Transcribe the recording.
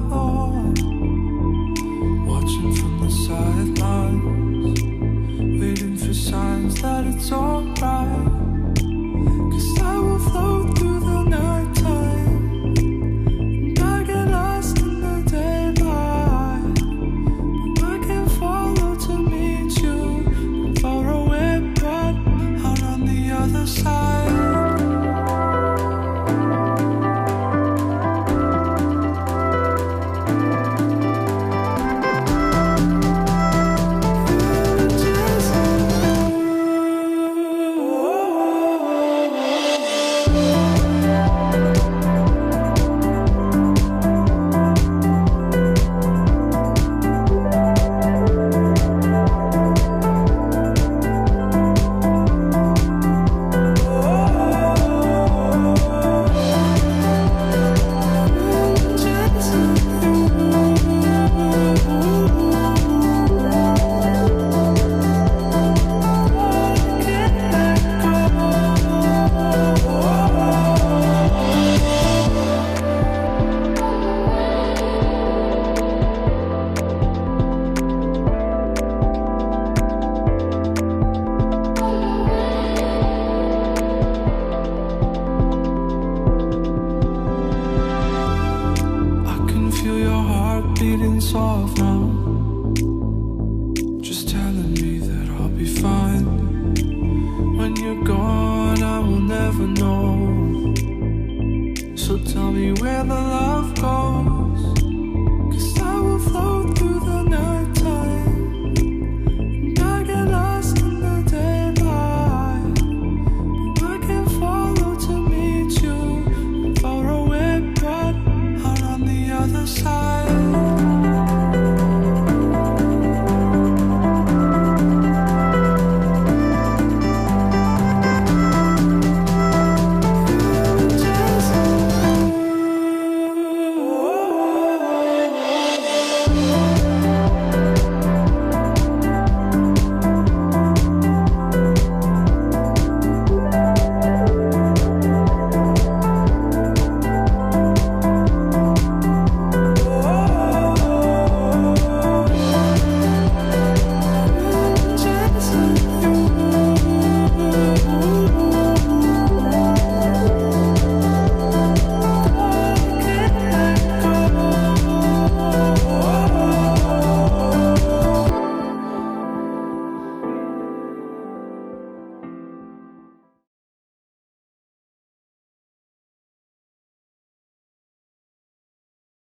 follow, watching from the sidelines, waiting for signs that it's alright. 'Cause I will float through the nighttime, and I get lost in the daylight. But I can follow to meet you, far away but out on the other side. Soft now, just telling me that I'll be fine. When you're gone, I will never know. So tell me where the love goes, 'cause I will float through the nighttime, and I get lost in the daylight. But I can follow to meet you, far away but out on the other side.